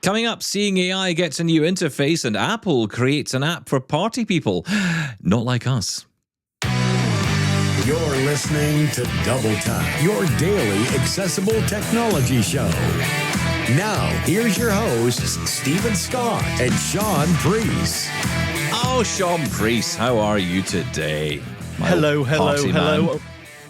Coming up, seeing AI gets a new interface and Apple creates an app for party people. Not like us. You're listening to Double Time, your daily accessible technology show. Now, here's your hosts, Stephen Scott and Shaun Preece. Oh, Shaun Preece, how are you today? Hello. Man.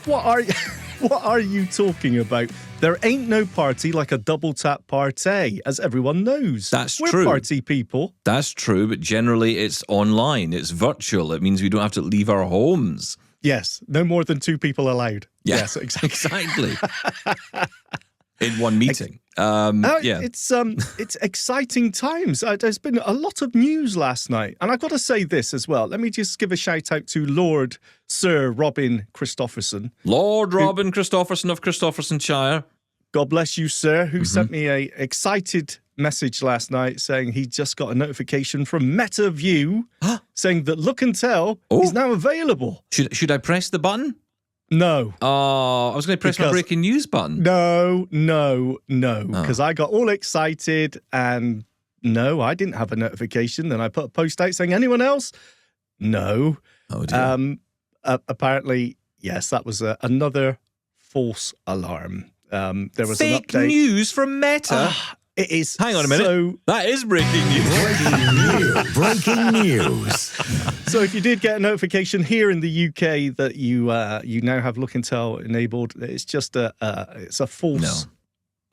What are you talking about? There ain't no party like a double tap party, as everyone knows. That's We're true. Party people. That's true, but generally it's online. It's virtual. It means we don't have to leave our homes. Yes, no more than 2 people allowed. Yeah, Yes, exactly. In one meeting. It's exciting times. There's been a lot of news last night, and I've got to say this as well. Let me just give a shout out to Lord Sir Robin Christopherson. Lord Robin Christopherson of Christophersonshire. God bless you, sir, who sent me a excited message last night saying he just got a notification from MetaView saying that Look and Tell is now available. Should I press the button? No. Oh, I was going to press my breaking news button. No, because I got all excited and no, I didn't have a notification. Then I put a post out saying, anyone else? No. Oh, dear. Apparently, yes, that was another false alarm. There was an Fake update. news from Meta. It is. Hang on a minute. That is breaking news. Breaking news. So if you did get a notification here in the UK that you now have Look and Tell enabled, it's just it's a false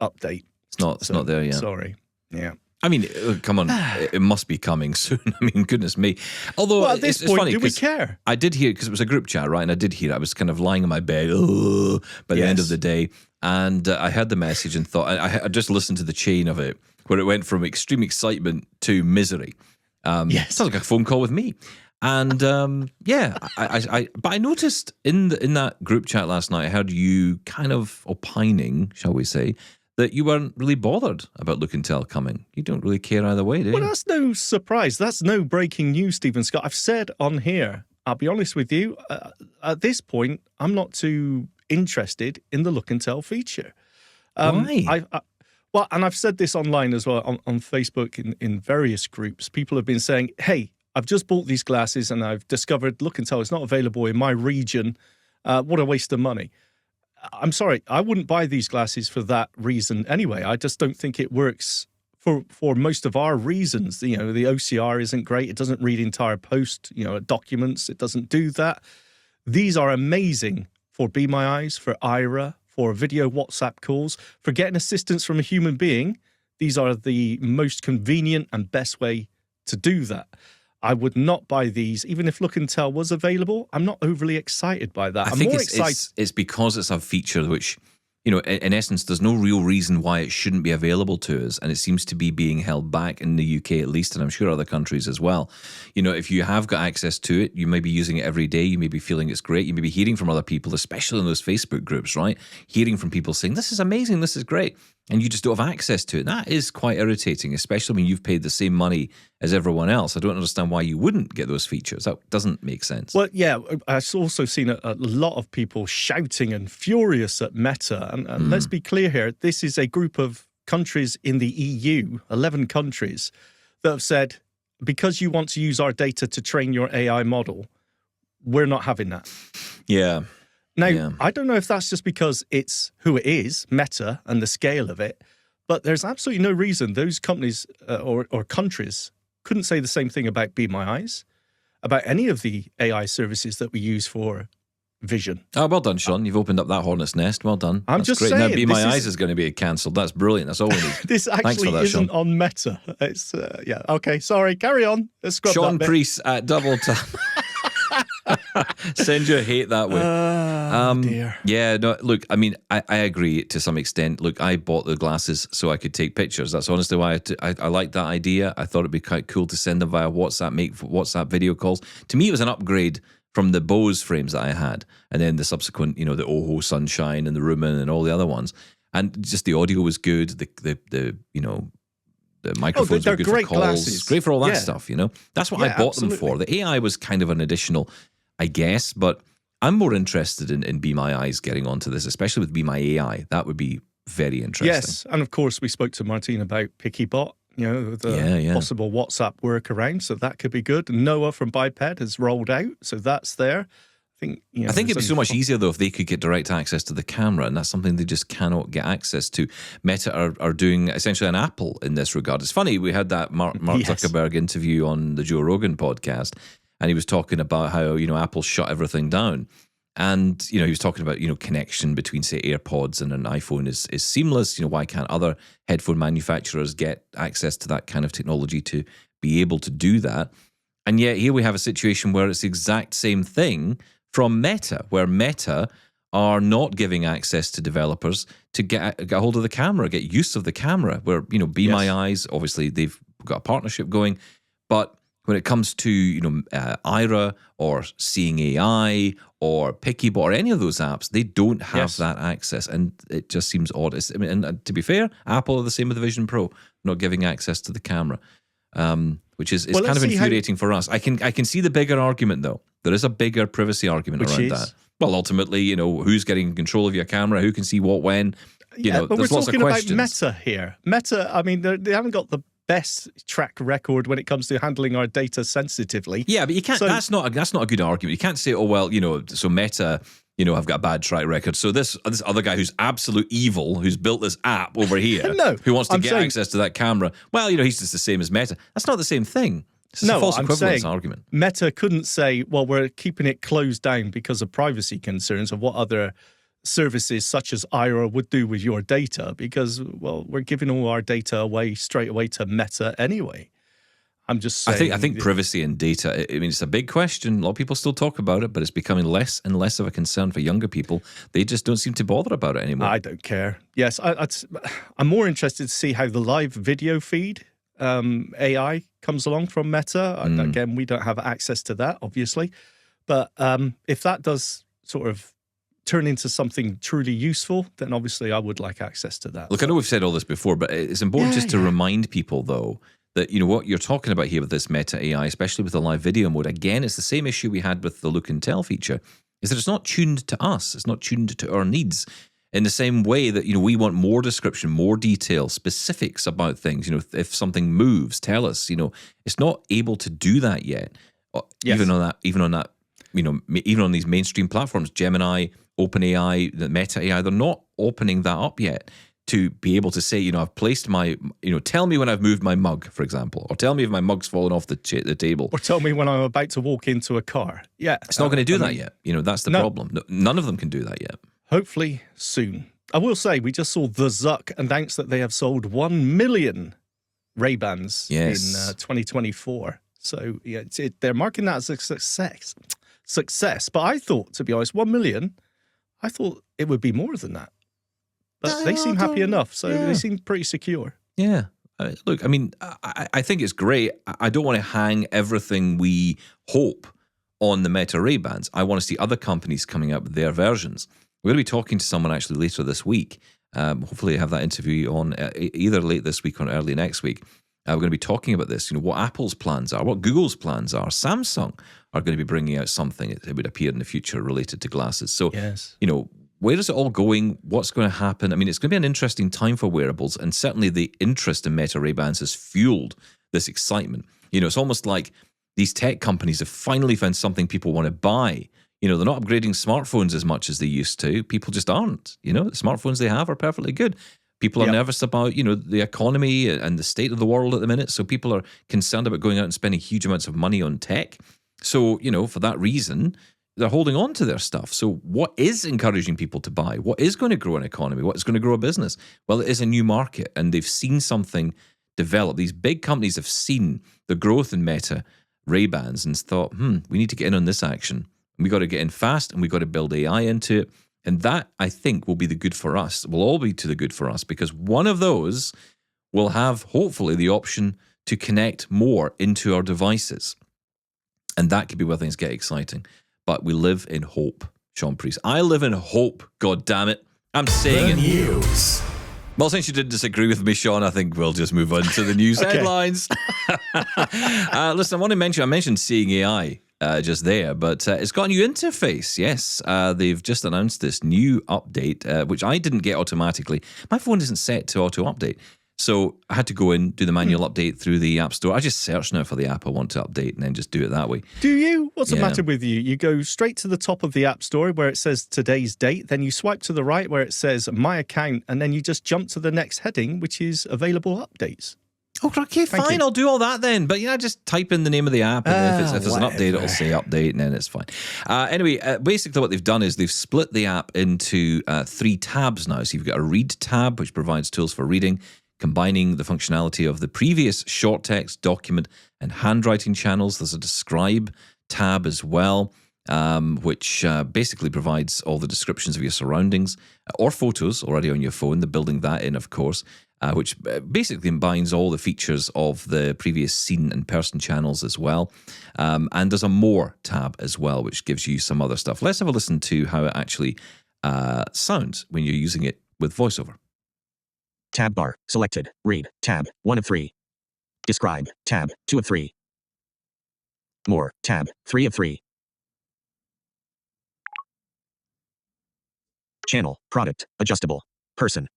update. It's not there yet. Sorry. Yeah. I mean, come on, it must be coming soon. I mean, goodness me. Although at this it's point, funny, do we care? I did hear, because it was a group chat, right? And I did hear it. I was kind of lying in my bed by the end of the day, and I heard the message and thought, I just listened to the chain of it, where it went from extreme excitement to misery. Sounds like a phone call with me. And but I noticed in that group chat last night, I heard you kind of opining, shall we say, that you weren't really bothered about Look and Tell coming. You don't really care either way, do you? Well, that's no surprise. That's no breaking news, Stephen Scott. I've said on here, I'll be honest with you, at this point, I'm not too interested in the Look and Tell feature. Why? And I've said this online as well, on Facebook in various groups. People have been saying, hey, I've just bought these glasses and I've discovered Look and Tell is not available in my region. What a waste of money. I'm sorry, I wouldn't buy these glasses for that reason anyway. I just don't think it works for most of our reasons. The OCR isn't great. It doesn't read entire post, documents. It doesn't do that. These are amazing for Be My Eyes, for Ira, for video WhatsApp calls, for getting assistance from a human being. These are the most convenient and best way to do that. I would not buy these, even if Look and Tell was available. I'm not overly excited by that. I'm more excited. It's because it's a feature which, in essence, there's no real reason why it shouldn't be available to us. And it seems to be being held back in the UK at least, and I'm sure other countries as well. If you have got access to it, you may be using it every day. You may be feeling it's great. You may be hearing from other people, especially in those Facebook groups, right? Hearing from people saying, this is amazing, this is great. And you just don't have access to it. That is quite irritating, especially when you've paid the same money as everyone else. I don't understand why you wouldn't get those features. That doesn't make sense. Well, yeah, I've also seen a lot of people shouting and furious at Meta. And let's be clear here, this is a group of countries in the EU, 11 countries, that have said, because you want to use our data to train your AI model, we're not having that. Yeah. Now, I don't know if that's just because it's who it is, Meta, and the scale of it, but there's absolutely no reason those companies or countries couldn't say the same thing about Be My Eyes, about any of the AI services that we use for vision. Oh, well done, Shaun. You've opened up that hornet's nest. Well done. That's just great. Saying, now Be My Eyes is going to be cancelled. That's brilliant. That's all we need. This actually isn't on Meta. It's, okay, sorry. Carry on. Let's scrub Shaun that bit. Preece at Double Tap. Send your hate that way. Dear. Yeah, no, look, I mean, I agree to some extent. Look, I bought the glasses so I could take pictures. That's honestly why I liked that idea. I thought it'd be quite cool to send them via WhatsApp, make WhatsApp video calls. To me, it was an upgrade from the Bose frames that I had, and then the subsequent, the Oho Sunshine and the Rumen and all the other ones. And just the audio was good. The microphones were good for calls. Glasses. Great for all that stuff, That's what I bought them for. The AI was kind of an additional, I guess, but I'm more interested in Be My Eyes getting onto this, especially with Be My AI. That would be very interesting. Yes, and of course we spoke to Martine about PickyBot, the possible WhatsApp workaround. So that could be good. Noah from Biped has rolled out, so that's there. I think it'd be so much easier, though, if they could get direct access to the camera, and that's something they just cannot get access to. Meta are doing essentially an Apple in this regard. It's funny, we had that Mark Zuckerberg interview on the Joe Rogan podcast, and he was talking about how, Apple shut everything down. And, he was talking about, connection between, say, AirPods and an iPhone is seamless. Why can't other headphone manufacturers get access to that kind of technology to be able to do that? And yet here we have a situation where it's the exact same thing from Meta, where Meta are not giving access to developers to get a hold of the camera, get use of the camera, where, Be My Eyes, obviously they've got a partnership going, but when it comes to, Ira or Seeing AI or Pickybo or any of those apps, they don't have that access, and it just seems odd. And to be fair, Apple are the same with the Vision Pro, not giving access to the camera, which is kind of infuriating for us. I can see the bigger argument, though. There is a bigger privacy argument around that. Well, ultimately, who's getting control of your camera, who can see what when. But there's we're lots of talking about questions. Meta here. Meta, I mean, they haven't got the best track record when it comes to handling our data sensitively. Yeah, but you can't. That's not a good argument. You can't say, oh well, so Meta, have got a bad track record. So this other guy who's absolute evil, who's built this app over here, who wants to get access to that camera. Well, he's just the same as Meta. That's not the same thing. It's a false equivalence argument. Meta couldn't say, well, we're keeping it closed down because of privacy concerns of what other services such as Ira would do with your data, because, well, we're giving all our data away straight away to Meta anyway. I'm just saying. I think privacy and data, it's a big question. A lot of people still talk about it, but it's becoming less and less of a concern for younger people. They just don't seem to bother about it anymore. I don't care. Yes, I'm more interested to see how the live video feed AI comes along from Meta. Again, we don't have access to that, obviously. But if that does sort of turn into something truly useful, then obviously I would like access to that. Look, I know we've said all this before, but it's important just to remind people, though, that what you're talking about here with this Meta AI, especially with the live video mode, again, it's the same issue we had with the Look and Tell feature, is that it's not tuned to us. It's not tuned to our needs. In the same way that, we want more description, more detail, specifics about things. If something moves, tell us. It's not able to do that yet. Even on that, even on these mainstream platforms, Gemini, OpenAI, the Meta AI, they're not opening that up yet to be able to say, I've placed my, tell me when I've moved my mug, for example, or tell me if my mug's fallen off the table. Or tell me when I'm about to walk into a car. Yeah. It's not going to do that yet. That's the problem. None of them can do that yet. Hopefully soon. I will say, we just saw the Zuck announce that they have sold 1 million Ray-Bans in 2024. So they're marking that as a success. But I thought, to be honest, 1 million, I thought it would be more than that. But they seem happy enough, so they seem pretty secure. Yeah. Look, I think it's great. I don't want to hang everything we hope on the Meta Ray-Bans. I want to see other companies coming up with their versions. We're going to be talking to someone actually later this week. Hopefully have that interview on either late this week or early next week. We're going to be talking about this, what Apple's plans are, what Google's plans are. Samsung are going to be bringing out something, it would appear, in the future related to glasses. So, where is it all going? What's going to happen? It's going to be an interesting time for wearables, and certainly the interest in Meta Ray-Bans has fueled this excitement. It's almost like these tech companies have finally found something people want to buy. They're not upgrading smartphones as much as they used to. People just aren't. The smartphones they have are perfectly good. People are nervous about, the economy and the state of the world at the minute. So people are concerned about going out and spending huge amounts of money on tech. So, for that reason, they're holding on to their stuff. So what is encouraging people to buy? What is going to grow an economy? What is going to grow a business? Well, it is a new market, and they've seen something develop. These big companies have seen the growth in Meta Ray-Bans and thought, we need to get in on this action. We got to get in fast, and we got to build AI into it. And that, I think, will be the good for us. Will all be to the good for us, because one of those will have, hopefully, the option to connect more into our devices. And that could be where things get exciting. But we live in hope, Shaun Preece. I live in hope, God damn it. I'm saying it. News. Well, since you didn't disagree with me, Shaun, I think we'll just move on to the news headlines. Listen, I mentioned Seeing AI just there, but it's got a new interface. Yes, they've just announced this new update, which I didn't get automatically. My phone isn't set to auto-update. So I had to go in, do the manual update through the App Store. I just search now for the app I want to update and then just do it that way. Do you? What's the matter with you? You go straight to the top of the App Store where it says today's date, then you swipe to the right where it says my account, and then you just jump to the next heading, which is available updates. Oh, okay, fine. I'll do all that then. But just type in the name of the app, and if there's an update, it'll say update, and then it's fine. Anyway, basically what they've done is they've split the app into 3 tabs now. So you've got a read tab, which provides tools for reading, combining the functionality of the previous short text, document, and handwriting channels. There's a describe tab as well, which basically provides all the descriptions of your surroundings or photos already on your phone. They're building that in, of course. Which basically combines all the features of the previous scene and person channels as well. And there's a more tab as well, which gives you some other stuff. Let's have a listen to how it actually sounds when you're using it with VoiceOver. Tab bar, selected, read, tab, 1 of 3. Describe, tab, 2 of 3. More, tab, 3 of 3. Channel, product, adjustable, person,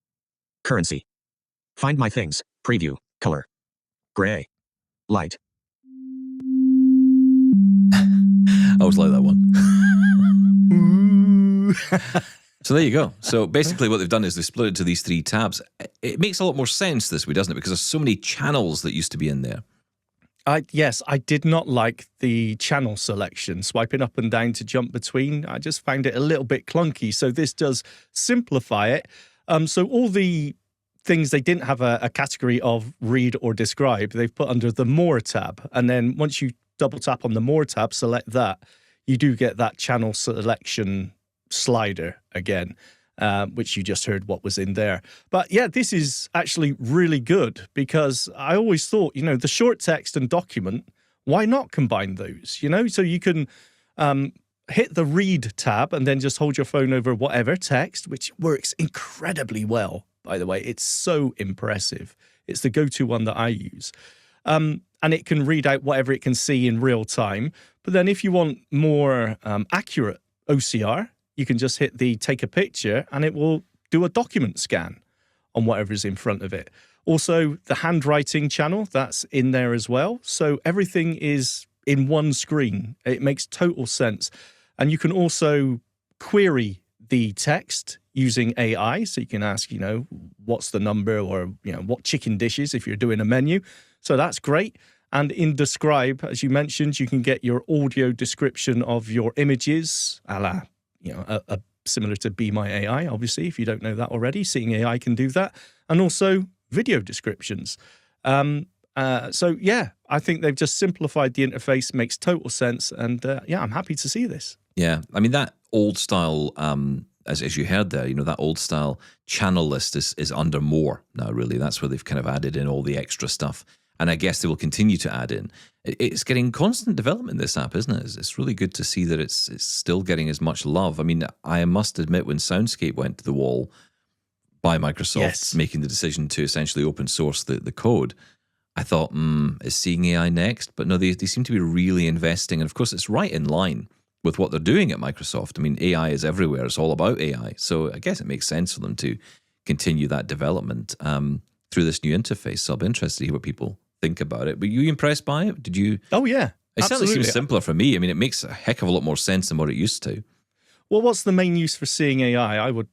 currency. Find my things, preview, color, gray, light. I always like that one. So there you go. So basically what they've done is they've split it into these 3 tabs. It makes a lot more sense this way, doesn't it? Because there's so many channels that used to be in there. Yes, I did not like the channel selection, swiping up and down to jump between. I just found it a little bit clunky. So this does simplify it. So all the things they didn't have a category of read or describe, they've put under the more tab. And then once you double tap on the more tab, select that, you do get that channel selection slider again, which you just heard what was in there. But yeah, this is actually really good because I always thought, the short text and document, why not combine those, So you can hit the read tab and then just hold your phone over whatever text, which works incredibly well. By the way, it's so impressive. It's the go-to one that I use. And it can read out whatever it can see in real time. But then if you want more accurate OCR, you can just hit the take a picture and it will do a document scan on whatever's in front of it. Also, the handwriting channel, that's in there as well. So everything is in one screen. It makes total sense. And you can also query the text using AI. So you can ask, what's the number or, what chicken dishes if you're doing a menu. So that's great. And in Describe, as you mentioned, you can get your audio description of your images, a la, similar to Be My AI, obviously, if you don't know that already. Seeing AI can do that. And also video descriptions. So, yeah, I think they've just simplified the interface, makes total sense. And, I'm happy to see this. Yeah, I mean, that old style, as you heard there, that old style channel list is under more now, really. That's where they've kind of added in all the extra stuff. And I guess they will continue to add in. It's getting constant development, this app, isn't it? It's really good to see that it's still getting as much love. I mean, I must admit, when Soundscape went to the wall by Microsoft, making the decision to essentially open source the code, I thought, is Seeing AI next? But no, they seem to be really investing. And of course, it's right in line with what they're doing at Microsoft. I mean, AI is everywhere. It's all about AI. So I guess it makes sense for them to continue that development through this new interface. So I'll be interested to hear what people think about it. Were you impressed by it? Did you? Oh, yeah. It certainly absolutely. seems simpler for me. I mean, it makes a heck of a lot more sense than what it used to. Well, what's the main use for Seeing AI? I would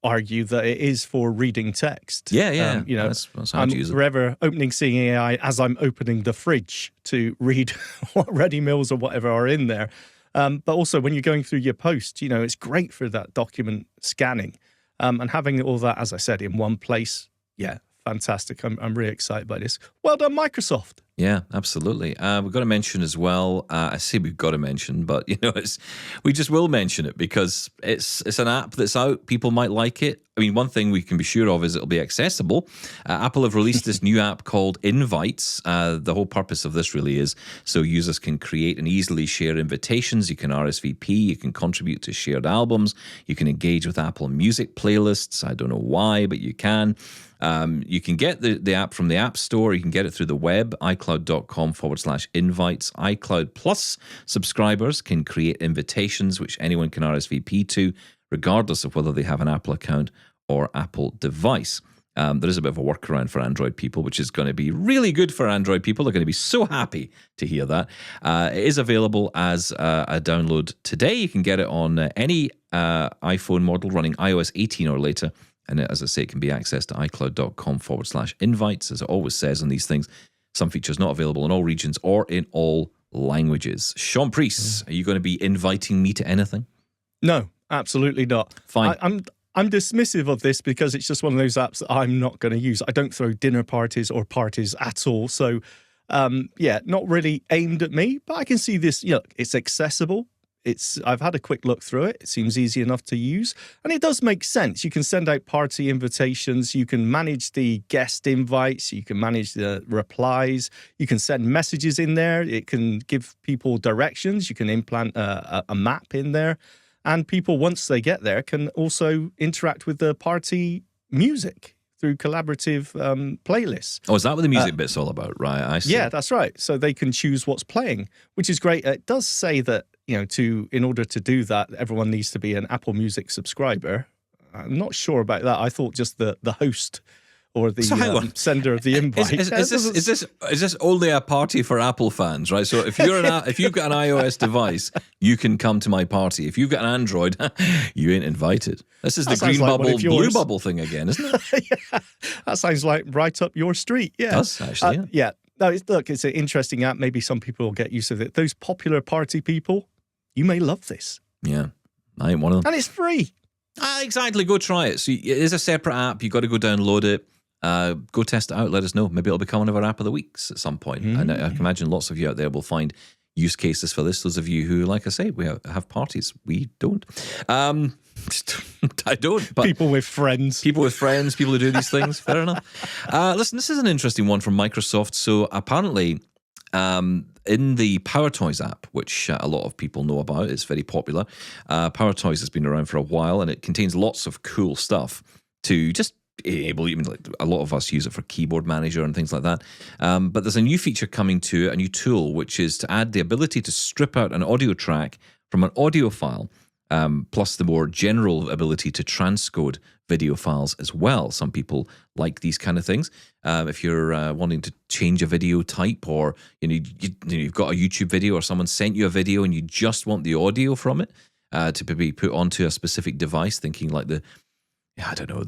argue that it is for reading text. Yeah. That's how I'm to use it. forever opening Seeing AI as I'm opening the fridge to read what ready meals or whatever are in there. But also when you're going through your post, it's great for that document scanning and having all that, as I said, in one place. Yeah, fantastic. I'm really excited by this. Well done, Microsoft. Yeah, absolutely. We've got to mention as well. I say we've got to mention, but we just will mention it because it's an app that's out. People might like it. I mean, one thing we can be sure of is it'll be accessible. Apple have released this new app called Invites. The whole purpose of this really is so users can create and easily share invitations. You can RSVP. You can contribute to shared albums. You can engage with Apple Music playlists. I don't know why, but you can. You can get the app from the App Store. You can get it through the web, iCloud.com/invites. iCloud Plus subscribers can create invitations, which anyone can RSVP to, regardless of whether they have an Apple account or Apple device. There is a bit of a workaround for Android people, which is going to be really good for Android people. They're going to be so happy to hear that. It is available as a download today. You can get it on any iPhone model running iOS 18 or later. And as I say, it can be accessed to iCloud.com/invites, as it always says on these things. Some features not available in all regions or in all languages. Shaun Preece, are you going to be inviting me to anything? No, absolutely not. Fine. I'm dismissive of this because it's just one of those apps that I'm not going to use. I don't throw dinner parties or parties at all. So, not really aimed at me, but I can see this, it's accessible. I've had a quick look through it. It seems easy enough to use. And it does make sense. You can send out party invitations. You can manage the guest invites. You can manage the replies. You can send messages in there. It can give people directions. You can implant a map in there. And people, once they get there, can also interact with the party music through collaborative playlists. Oh, is that what the music bit's all about? Right, I see. Yeah, that's right. So they can choose what's playing, which is great. It does say that, in order to do that, everyone needs to be an Apple Music subscriber. I'm not sure about that. I thought just the host or the sender of the invite. Is this only a party for Apple fans, right? So if you've got an iOS device, you can come to my party. If you've got an Android, you ain't invited. This is the green bubble, blue bubble thing again, isn't it? Yeah, that sounds like right up your street. Yeah, it does actually. Yeah. No, it's an interesting app. Maybe some people will get used to it. Those popular party people, you may love this. Yeah, I ain't one of them. And it's free. Exactly. Go try it. So it is a separate app. You got to go download it. Go test it out. Let us know. Maybe it'll become one of our app of the weeks at some point. And I can imagine lots of you out there will find use cases for this. Those of you who, like I say, we have parties. We don't. I don't. But people with friends. People who do these things. Fair enough. Listen, this is an interesting one from Microsoft. So apparently, in the Power Toys app, which a lot of people know about, it's very popular. Power Toys has been around for a while, and it contains lots of cool stuff to just enable. A lot of us use it for keyboard manager and things like that. But there's a new feature coming to a new tool, which is to add the ability to strip out an audio track from an audio file, plus the more general ability to transcode video files as well. Some people like these kind of things. If you're wanting to change a video type, or you've got a YouTube video, or someone sent you a video and you just want the audio from it to be put onto a specific device, thinking like the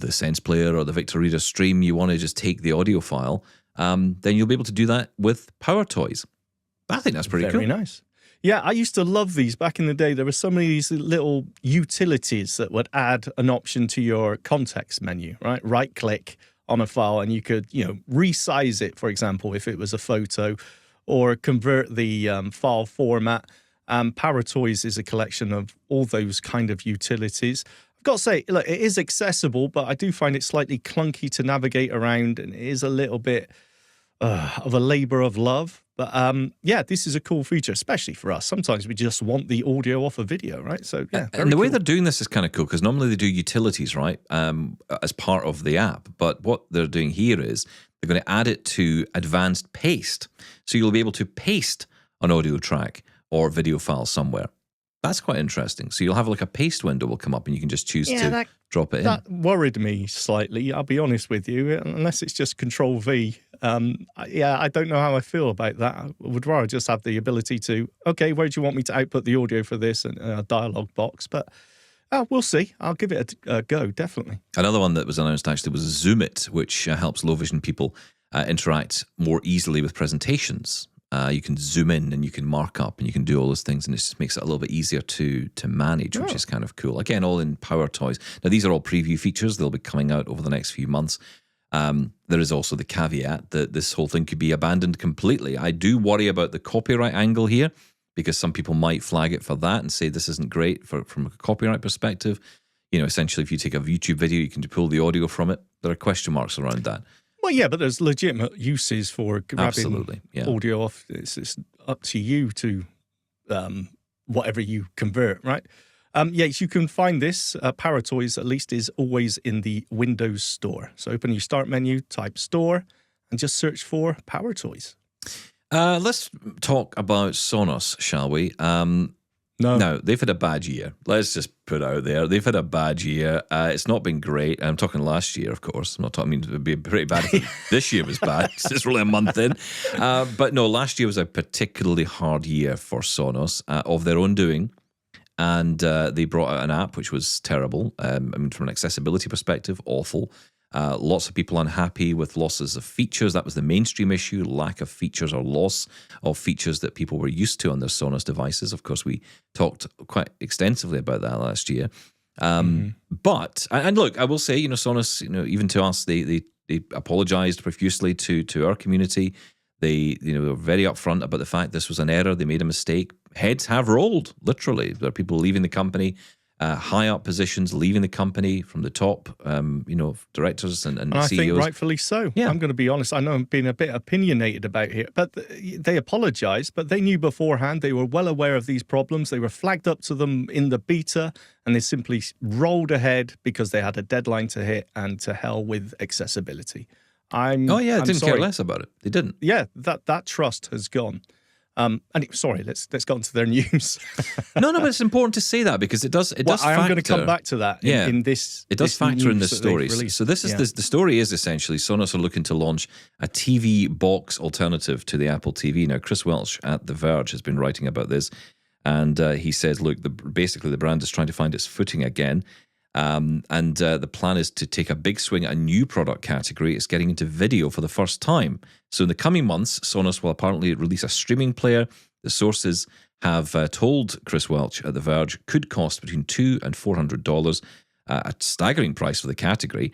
Sense Player or the Victor Reader Stream, you want to just take the audio file, then you'll be able to do that with Power Toys. I think that's pretty cool. Very nice. Yeah, I used to love these back in the day. There were so many of these little utilities that would add an option to your context menu, right? Right click on a file and you could, resize it, for example, if it was a photo, or convert the file format. Power Toys is a collection of all those kind of utilities. I've got to say, look, it is accessible, but I do find it slightly clunky to navigate around, and it is a little bit of a labor of love. But this is a cool feature, especially for us. Sometimes we just want the audio off a video, right? So yeah, and the way they're doing this is kind of cool, because normally they do utilities, right, as part of the app. But what they're doing here is they're going to add it to advanced paste, so you'll be able to paste an audio track or video file somewhere. That's quite interesting. So you'll have like a paste window will come up, and you can just choose to drop it in. That worried me slightly, I'll be honest with you, unless it's just Control V. I don't know how I feel about that. I would rather just have the ability to, okay, where do you want me to output the audio for this, and a dialogue box. But we'll see. I'll give it a go, definitely. Another one that was announced actually was Zoom It, which helps low vision people interact more easily with presentations. You can zoom in and you can mark up and you can do all those things, and it just makes it a little bit easier to manage, which is kind of cool. Again, all in Power Toys. Now, these are all preview features. They'll be coming out over the next few months. There is also the caveat that this whole thing could be abandoned completely. I do worry about the copyright angle here, because some people might flag it for that and say this isn't great from a copyright perspective. Essentially, if you take a YouTube video, you can pull the audio from it. There are question marks around that. Well, yeah, but there's legitimate uses for grabbing audio off. It's up to you to whatever you convert, right? Yes, you can find this. Power Toys, at least, is always in the Windows Store. So open your Start menu, type Store, and just search for Power Toys. Let's talk about Sonos, shall we? No. Now, they've had a bad year. Let's just put it out there. They've had a bad year. It's not been great. I'm talking last year, of course. I'm not talking, it would be pretty bad if this year was bad. It's really a month in. But no, last year was a particularly hard year for Sonos of their own doing. And they brought out an app which was terrible. From an accessibility perspective, awful. Lots of people unhappy with losses of features. That was the mainstream issue, lack of features or loss of features that people were used to on their Sonos devices. Of course, we talked quite extensively about that last year. But, and look, I will say, Sonos, even to us, they apologized profusely to our community. They, were very upfront about the fact this was an error. They made a mistake. Heads have rolled, literally. There are people leaving the company. High up positions, leaving the company from the top, directors and I CEOs. think rightfully so. Yeah. I'm going to be honest. I know I'm being a bit opinionated about here, but they apologized, but they knew beforehand. They were well aware of these problems. They were flagged up to them in the beta, and they simply rolled ahead because they had a deadline to hit, and to hell with accessibility. I didn't care less about it. They didn't. Yeah, that trust has gone. Let's get on to their news. No, but it's important to say that because it does factor. I am going to come back to that in this. It does factor in the story. So this is the story is essentially Sonos are looking to launch a TV box alternative to the Apple TV. Now, Chris Welch at The Verge has been writing about this, and he says, look, basically the brand is trying to find its footing again. The plan is to take a big swing at a new product category. It's getting into video for the first time. So in the coming months, Sonos will apparently release a streaming player. The sources have told Chris Welch at The Verge could cost between $200 and $400, a staggering price for the category.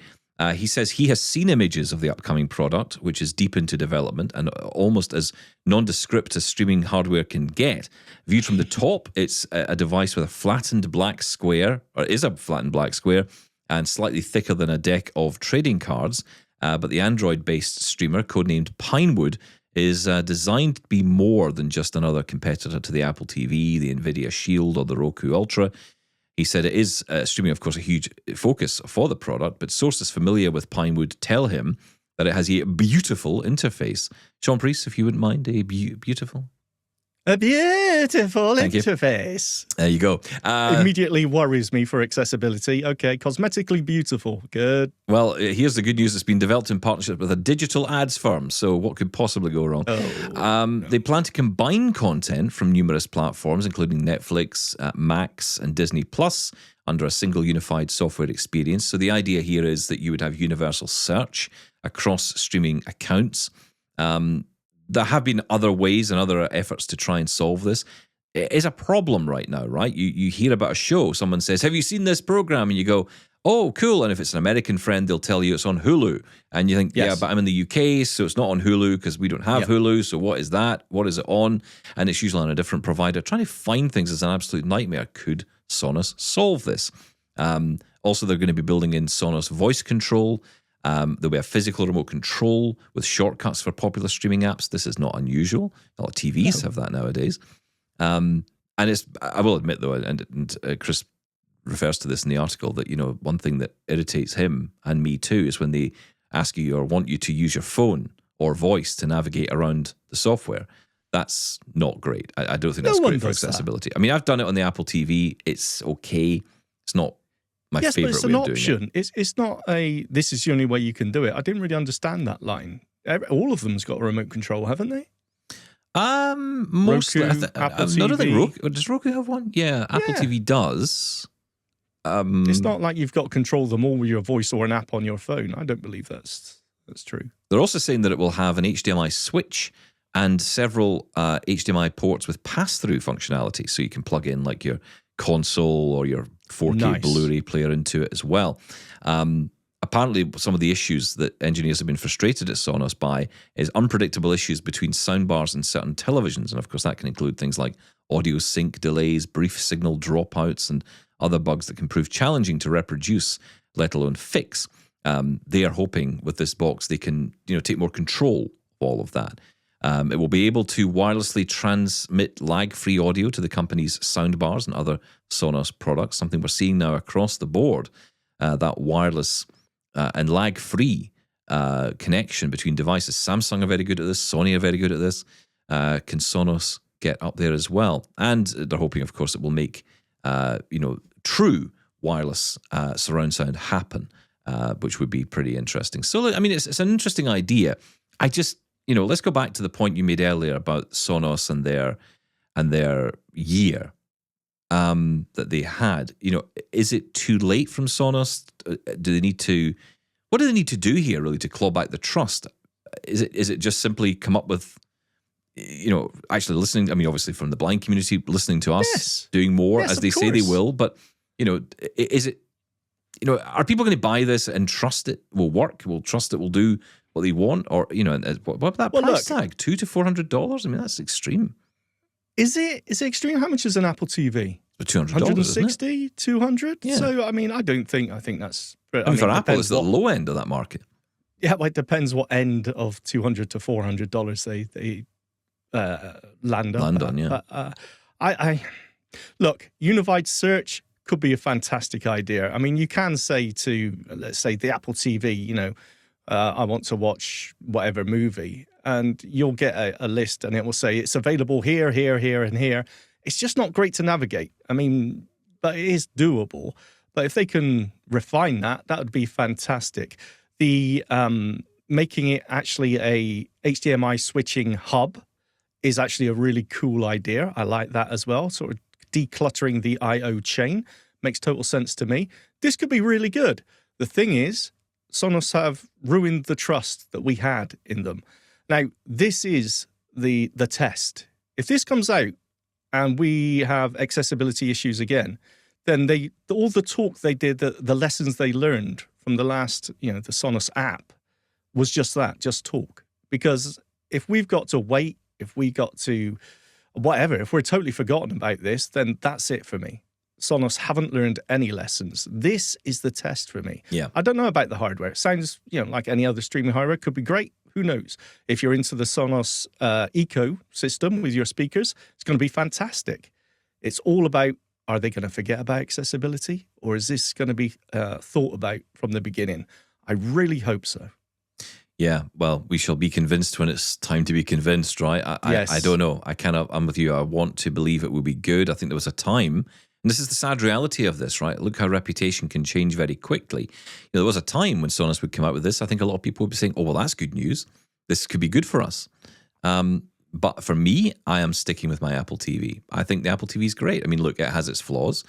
He says he has seen images of the upcoming product, which is deep into development and almost as nondescript as streaming hardware can get. Viewed from the top, it's a device with a flattened black square, or is a flattened black square, and slightly thicker than a deck of trading cards. But the Android-based streamer, codenamed Pinewood, is designed to be more than just another competitor to the Apple TV, the Nvidia Shield, or the Roku Ultra. He said it is streaming, of course, a huge focus for the product, but sources familiar with Pinewood tell him that it has a beautiful interface. Shaun Preece, if you wouldn't mind, a beautiful interface. There you go. Immediately worries me for accessibility. Okay, cosmetically beautiful. Good. Well, here's the good news. It's been developed in partnership with a digital ads firm, so what could possibly go wrong? They plan to combine content from numerous platforms, including Netflix, Max, and Disney Plus, under a single unified software experience. So the idea here is that you would have universal search across streaming accounts. There have been other ways and other efforts to try and solve this. It is a problem right now, right? You hear about a show, someone says, have you seen this program? And you go, oh, cool. And if it's an American friend, they'll tell you it's on Hulu. And you think, yeah, but I'm in the UK, so it's not on Hulu because we don't have Hulu. So what is that? What is it on? And it's usually on a different provider. Trying to find things is an absolute nightmare. Could Sonos solve this? Also, they're going to be building in Sonos voice control. There'll be a physical remote control with shortcuts for popular streaming apps. This is not unusual. A lot of TVs have that nowadays. And it's, I will admit though, and Chris refers to this in the article, that, one thing that irritates him and me too is when they ask you or want you to use your phone or voice to navigate around the software. That's not great. I don't think that's great for accessibility. I mean, I've done it on the Apple TV. It's okay. It's not my favorite but it's way an of doing option. It's not this is the only way you can do it. I didn't really understand that line. All of them's got a remote control, haven't they? Mostly. Roku, Apple TV. I don't think Roku. Does Roku have one? Yeah, Apple TV does. It's not like you've got to control them all with your voice or an app on your phone. I don't believe that's true. They're also saying that it will have an HDMI switch and several HDMI ports with pass-through functionality, so you can plug in like your console or your 4K Blu-ray player into it as well. Apparently, some of the issues that engineers have been frustrated at Sonos by is unpredictable issues between soundbars and certain televisions. And of course, that can include things like audio sync delays, brief signal dropouts, and other bugs that can prove challenging to reproduce, let alone fix. They are hoping with this box they can take more control of all of that. It will be able to wirelessly transmit lag-free audio to the company's soundbars and other Sonos products, something we're seeing now across the board, that wireless and lag-free connection between devices. Samsung are very good at this. Sony are very good at this. Can Sonos get up there as well. And they're hoping, of course, it will make true wireless surround sound happen, which would be pretty interesting. So, I mean, it's an interesting idea. I just, let's go back to the point you made earlier about Sonos and their year that they had. Is it too late from Sonos? What do they need to do here, really, to claw back the trust? Is it just simply come up with, actually listening? I mean, obviously from the blind community, listening to us, doing more as they say they will. But, is it, are people going to buy this and trust it will work? Will trust it will do what they want? Or, what about that price tag? $200 to $400? I mean, that's extreme. Is it extreme? How much is an Apple TV? $200, 160, 200? Yeah. So, I mean, I think that's... I mean, for Apple, it's the low end of that market. Yeah, well, it depends what end of $200 to $400 they land on. Yeah. But I look, unified search could be a fantastic idea. I mean, you can say to, let's say, the Apple TV, I want to watch whatever movie, and you'll get a list, and it will say it's available here, here, here, and here. It's just not great to navigate. I mean, but it is doable. But if they can refine that, that would be fantastic. The making it actually a HDMI switching hub is actually a really cool idea. I like that as well. Sort of decluttering the I/O chain makes total sense to me. This could be really good. The thing is, Sonos have ruined the trust that we had in them. Now, this is the test. If this comes out and we have accessibility issues again, then all the talk they did, the lessons they learned from the last, the Sonos app was just that, just talk. Because if we've got to wait, if we got to whatever, if we're totally forgotten about this, then that's it for me. Sonos haven't learned any lessons. This is the test for me. Yeah. I don't know about the hardware. It sounds, like any other streaming hardware. Could be great. Who knows? If you're into the Sonos ecosystem with your speakers, it's going to be fantastic. It's all about, are they going to forget about accessibility? Or is this going to be thought about from the beginning? I really hope so. Yeah, well, we shall be convinced when it's time to be convinced, right? Yes. I don't know. I'm with you. I want to believe it will be good. I think there was a time, and this is the sad reality of this, right? Look how reputation can change very quickly. There was a time when Sonos would come out with this. I think a lot of people would be saying, oh, well, that's good news. This could be good for us. But for me, I am sticking with my Apple TV. I think the Apple TV is great. I mean, look, it has its flaws.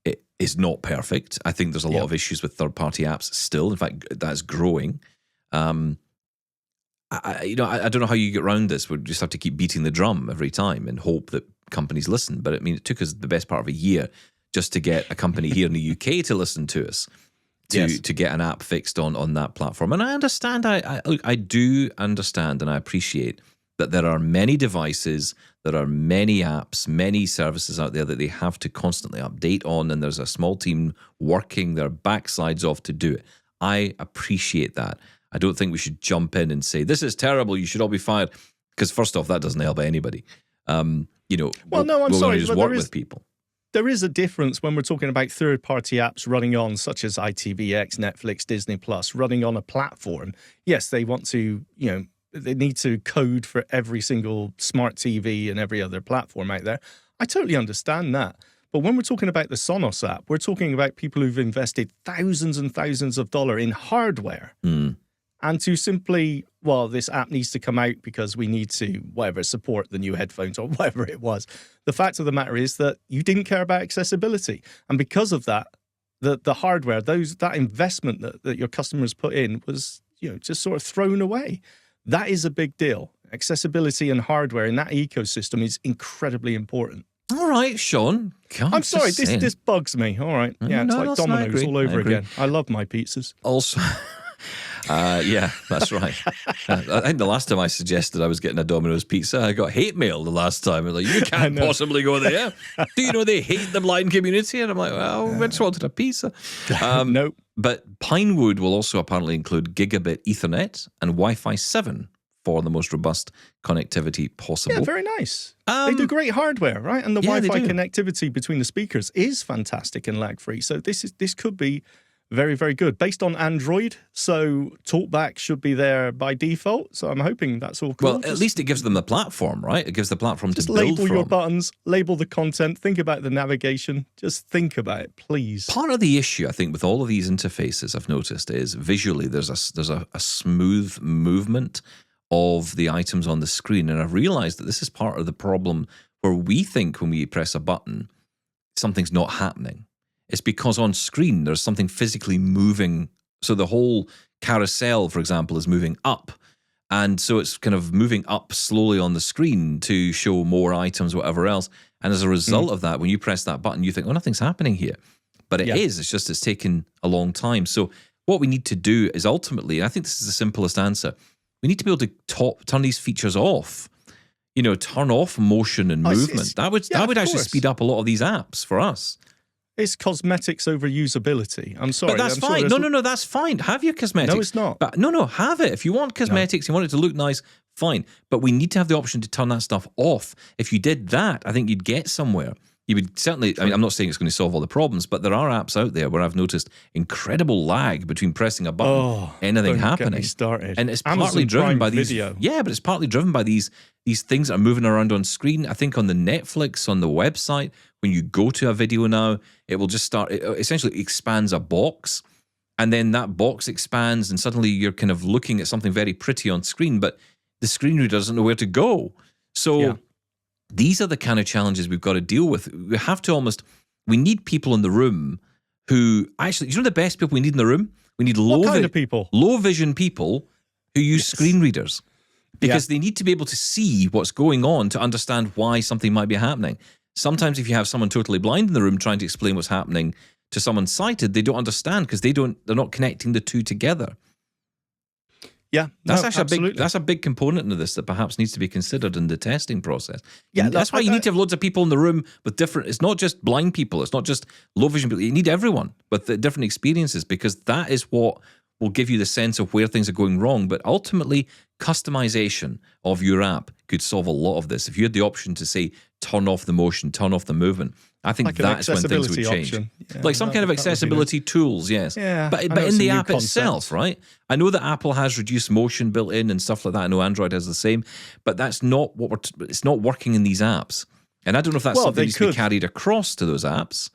It is not perfect. I think there's a lot of issues with third-party apps still. In fact, that's growing. I don't know how you get around this. We just have to keep beating the drum every time and hope that companies listen. But I mean, it took us the best part of a year just to get a company here in the UK to listen to us, to get an app fixed on that platform. And I understand. I do understand, and I appreciate that there are many devices, there are many apps, many services out there that they have to constantly update on, and there's a small team working their backsides off to do it. I appreciate that. I don't think we should jump in and say, this is terrible, you should all be fired. Because first off, that doesn't help anybody. I'm sorry, just work with people. There is a difference when we're talking about third-party apps running on, such as ITVX, Netflix, Disney Plus, running on a platform. Yes, they want to, they need to code for every single smart TV and every other platform out there. I totally understand that. But when we're talking about the Sonos app, we're talking about people who've invested thousands and thousands of dollars in hardware. And to simply, this app needs to come out because we need to, support the new headphones or whatever it was. The fact of the matter is that you didn't care about accessibility. And because of that, the hardware, that investment that your customers put in was, just sort of thrown away. That is a big deal. Accessibility and hardware in that ecosystem is incredibly important. All right, Shaun. I'm sorry, this bugs me. All right. Yeah, it's like Domino's all over again. I love my pizzas. Also... yeah, that's right. I think the last time I suggested I was getting a Domino's pizza, I got hate mail the last time. Like, you can't possibly go there. Do you know they hate the blind community? And I'm like, well, we just wanted a pizza. Nope. But Pinewood will also apparently include gigabit Ethernet and Wi-Fi 7 for the most robust connectivity possible. Yeah, very nice. They do great hardware, right? And the Wi-Fi connectivity between the speakers is fantastic and lag-free. So this could be very, very good. Based on Android, so TalkBack should be there by default. So I'm hoping that's all cool. Well, at least it gives them the platform, right? It gives the platform to build label from. your buttons, label the content, think about the navigation. Just think about it, please. Part of the issue, I think, with all of these interfaces, I've noticed, is visually there's a smooth movement of the items on the screen, and I've realized that this is part of the problem where we think when we press a button, something's not happening. It's because on screen there's something physically moving. So the whole carousel, for example, is moving up. And so it's kind of moving up slowly on the screen to show more items, whatever else. And as a result of that, when you press that button, you think, oh, nothing's happening here. But it is. It's just it's taken a long time. So what we need to do is ultimately, and I think this is the simplest answer, we need to be able to turn these features off. You know, turn off motion and movement. That would actually speed up a lot of these apps for us. It's cosmetics over usability. I'm sorry. But that's fine. No, that's fine. Have your cosmetics. No, it's not. But no, have it. If you want cosmetics, you want it to look nice, fine. But we need to have the option to turn that stuff off. If you did that, I think you'd get somewhere. You would certainly, I mean, I'm not saying it's going to solve all the problems, but there are apps out there where I've noticed incredible lag between pressing a button, anything happening. Get me started. And it's Amazon partly driven Prime by these. Video. Yeah, but it's partly driven by these things that are moving around on screen. I think on the Netflix, on the website, when you go to a video now, it will just start, it essentially expands a box, and then that box expands, and suddenly you're kind of looking at something very pretty on screen, but the screen reader doesn't know where to go. So these are the kind of challenges we've got to deal with. We have to we need people in the room who actually, you know the best people we need in the room? We need people? Low vision people who use screen readers. Because they need to be able to see what's going on to understand why something might be happening. Sometimes if you have someone totally blind in the room trying to explain what's happening to someone sighted, they don't understand because they're not connecting the two together. Yeah, that's actually a big component of this that perhaps needs to be considered in the testing process. Yeah, that's why you need to have loads of people in the room with different. It's not just blind people. It's not just low vision people. You need everyone with the different experiences because that is what will give you the sense of where things are going wrong. But ultimately, customization of your app could solve a lot of this. If you had the option to say, turn off the motion, turn off the movement, I think like that's when things would change. Yeah, like some kind of accessibility tools, yes. Yeah, but in the app itself, right? I know that Apple has reduced motion built in and stuff like that. I know Android has the same, but that's not it's not working in these apps. And I don't know if that's something that needs to be carried across to those apps.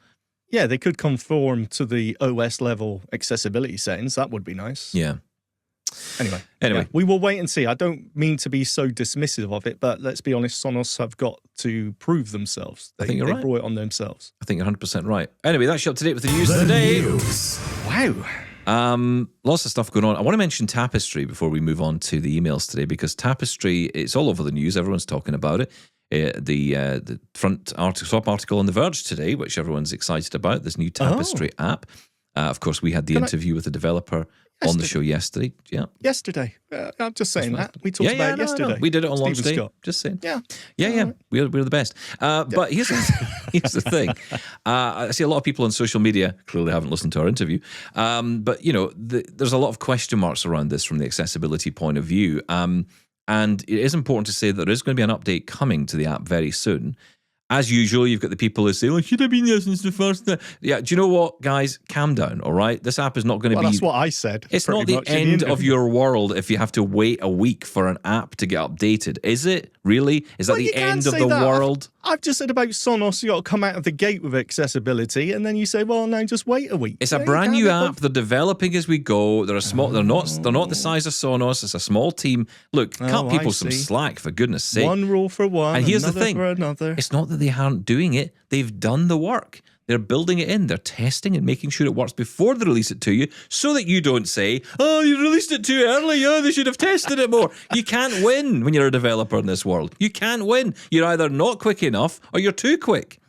Yeah, they could conform to the OS level accessibility settings. That would be nice. Yeah. Anyway, we will wait and see. I don't mean to be so dismissive of it, but let's be honest, Sonos have got to prove themselves. I think you're right. They brought it on themselves. I think you're 100% right. Anyway, that's you up to date with the news today. Wow. Lots of stuff going on. I want to mention Tapestry before we move on to the emails today, because Tapestry, it's all over the news. Everyone's talking about it. The front top article on The Verge today, which everyone's excited about, this new Tapestry app. Of course, we had the interview with the developer on the show yesterday. Yeah. Yesterday. I'm just saying that. We talked about it yesterday. We did it on launch day. Scott. Just saying. Yeah. Right. We're the best. But here's the thing. I see a lot of people on social media clearly haven't listened to our interview. But, you know, there's a lot of question marks around this from the accessibility point of view. And it is important to say that there is going to be an update coming to the app very soon. As usual, you've got the people who say, "Oh, should have been there since the first." Yeah, do you know what, guys? Calm down, all right? This app is not going to be. That's what I said. It's not the end of your world if you have to wait a week for an app to get updated, is it? Really? Is that the end of the world? I've just said about Sonos, you got to come out of the gate with accessibility, and then you say, "Well, now just wait a week." It's a brand new app. They're developing as we go. They're small. They're not the size of Sonos. It's a small team. Look, cut people some slack, for goodness' sake. One rule for one, and here's the thing: for another. It's not that they aren't doing it. They've done the work. They're building it in. They're testing and making sure it works before they release it to you, so that you don't say, "Oh, you released it too early. Oh, they should have tested it more." You can't win when you're a developer in this world. You can't win. You're either not quick enough or you're too quick.